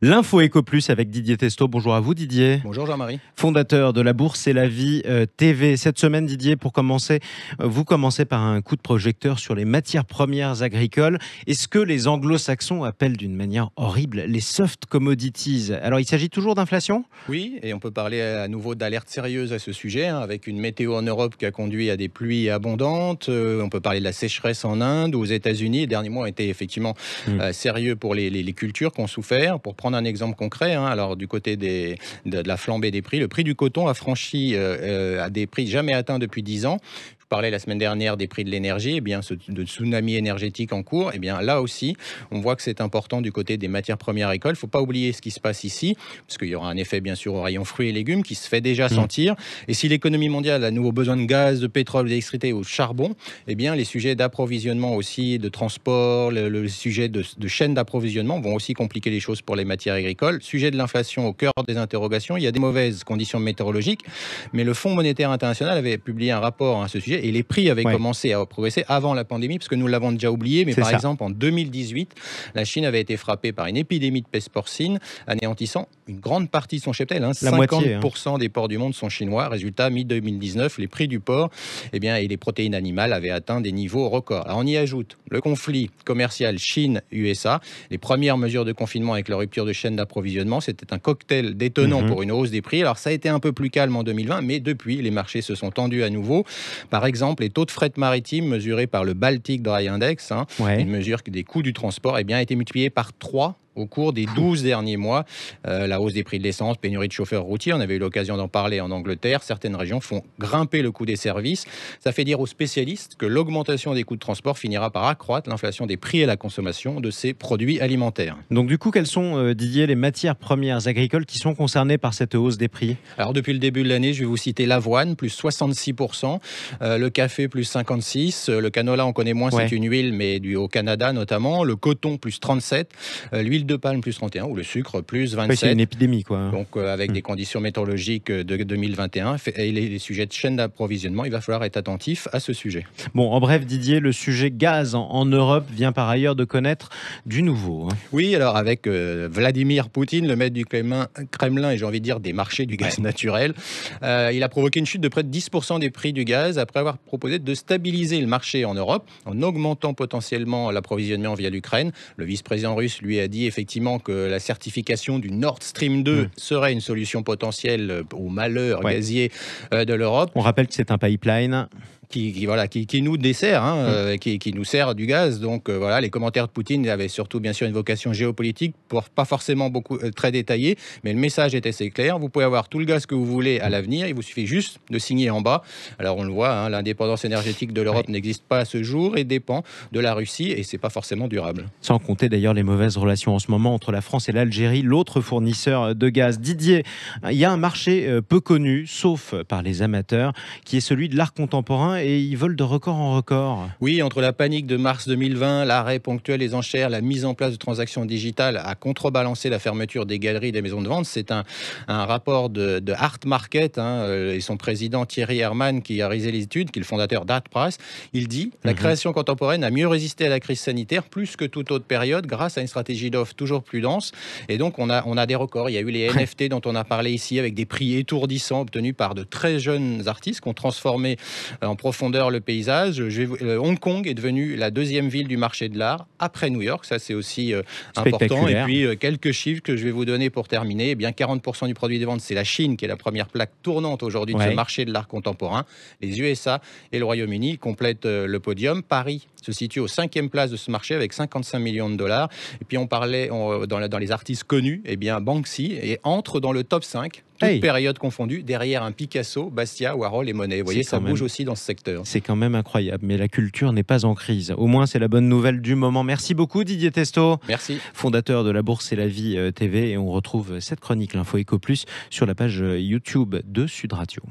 L'info Éco Plus avec Didier Testo. Bonjour à vous Didier. Bonjour Jean-Marie. Fondateur de La Bourse et la Vie TV. Cette semaine Didier, pour commencer, vous commencez par un coup de projecteur sur les matières premières agricoles. Est-ce que les anglo-saxons appellent d'une manière horrible les soft commodities? Alors il s'agit toujours d'inflation? Oui, et on peut parler à nouveau d'alerte sérieuse à ce sujet, avec une météo en Europe qui a conduit à des pluies abondantes. On peut parler de la sécheresse en Inde, aux États-Unis. Les derniers mois ont été effectivement sérieux pour les cultures qui ont souffert. Pour prendre un exemple concret, alors du côté de la flambée des prix, le prix du coton a franchi à des prix jamais atteints depuis 10 ans. Je parlais la semaine dernière des prix de l'énergie, de tsunami énergétique en cours, là aussi, on voit que c'est important du côté des matières premières agricoles. Il ne faut pas oublier ce qui se passe ici, parce qu'il y aura un effet bien sûr au rayon fruits et légumes qui se fait déjà sentir. Et si l'économie mondiale a nouveau besoin de gaz, de pétrole, d'électricité ou de charbon, les sujets d'approvisionnement aussi, de transport, le sujet de chaîne d'approvisionnement vont aussi compliquer les choses pour les matières agricoles. Sujet de l'inflation au cœur des interrogations. Il y a des mauvaises conditions météorologiques, mais le Fonds monétaire international avait publié un rapport à ce sujet. Et les prix avaient commencé à progresser avant la pandémie, parce que nous l'avons déjà oublié, mais par exemple en 2018, la Chine avait été frappée par une épidémie de peste porcine, anéantissant une grande partie de son cheptel. 50% des porcs du monde sont chinois. Résultat, mi-2019, les prix du porc et les protéines animales avaient atteint des niveaux records. Alors on y ajoute le conflit commercial Chine-USA, les premières mesures de confinement avec la rupture de chaîne d'approvisionnement. C'était un cocktail détonnant pour une hausse des prix. Alors ça a été un peu plus calme en 2020, mais depuis, les marchés se sont tendus à nouveau. Par exemple, les taux de fret maritime mesurés par le Baltic Dry Index, une mesure des coûts du transport, a été multiplié par 3 au cours des 12 derniers mois. La hausse des prix de l'essence, pénurie de chauffeurs routiers, on avait eu l'occasion d'en parler en Angleterre. Certaines régions font grimper le coût des services. Ça fait dire aux spécialistes que l'augmentation des coûts de transport finira par accroître l'inflation des prix et la consommation de ces produits alimentaires. Donc du coup, quelles sont, Didier, les matières premières agricoles qui sont concernées par cette hausse des prix? Alors depuis le début de l'année, je vais vous citer l'avoine, plus 66%, le café, plus 56%, le canola, on connaît moins, c'est une huile, mais au Canada notamment, le coton, plus 37%, l'huile de palme, plus 31%, ou le sucre, plus 27%. C'est une épidémie, quoi. Donc avec des conditions météorologiques de 2021, et les sujets de chaîne d'approvisionnement, il va falloir être attentif à ce sujet. Bon, en bref, Didier, le sujet gaz en Europe vient par ailleurs de connaître du nouveau. Oui, alors avec Vladimir Poutine, le maître du Kremlin, et j'ai envie de dire des marchés du gaz naturel, il a provoqué une chute de près de 10% des prix du gaz après avoir proposé de stabiliser le marché en Europe en augmentant potentiellement l'approvisionnement via l'Ukraine. Le vice-président russe lui a dit effectivement que la certification du Nord Stream 2 serait une solution potentielle au malheur gazier de l'Europe. On rappelle que c'est un pipeline qui nous dessert, qui nous sert du gaz. Donc les commentaires de Poutine avaient surtout bien sûr une vocation géopolitique, pas forcément très détaillée, mais le message était assez clair. Vous pouvez avoir tout le gaz que vous voulez à l'avenir, il vous suffit juste de signer en bas. Alors on le voit, l'indépendance énergétique de l'Europe n'existe pas à ce jour et dépend de la Russie, et c'est pas forcément durable. Sans compter d'ailleurs les mauvaises relations en ce moment entre la France et l'Algérie, l'autre fournisseur de gaz. Didier, il y a un marché peu connu, sauf par les amateurs, qui est celui de l'art contemporain, et ils volent de record en record. Oui, entre la panique de mars 2020, l'arrêt ponctuel des enchères, la mise en place de transactions digitales a contrebalancé la fermeture des galeries et des maisons de vente. C'est un rapport de Art Market et son président Thierry Herman qui a réalisé les études, qui est le fondateur d'Art Price. Il dit la création contemporaine a mieux résisté à la crise sanitaire plus que toute autre période grâce à une stratégie d'offre toujours plus dense. Et donc on a des records. Il y a eu les NFT dont on a parlé ici avec des prix étourdissants obtenus par de très jeunes artistes qui ont transformé en profondeur le paysage. Hong Kong est devenu la deuxième ville du marché de l'art après New York. Ça, c'est aussi important. Et puis, quelques chiffres que je vais vous donner pour terminer. 40% du produit de vente, c'est la Chine qui est la première plaque tournante aujourd'hui de ce marché de l'art contemporain. Les USA et le Royaume-Uni complètent le podium. Paris se situe aux 5e place de ce marché avec 55 millions de dollars. Et puis, on parlait dans les artistes connus, Banksy entre dans le top 5, toute période confondue, derrière un Picasso, Basquiat, Warhol et Monet. Vous voyez, ça bouge aussi dans ce secteur. C'est quand même incroyable, mais la culture n'est pas en crise. Au moins, c'est la bonne nouvelle du moment. Merci beaucoup Didier Testo. Merci. Fondateur de La Bourse et la Vie TV. Et on retrouve cette chronique, l'Info Éco Plus, sur la page YouTube de Sud Radio.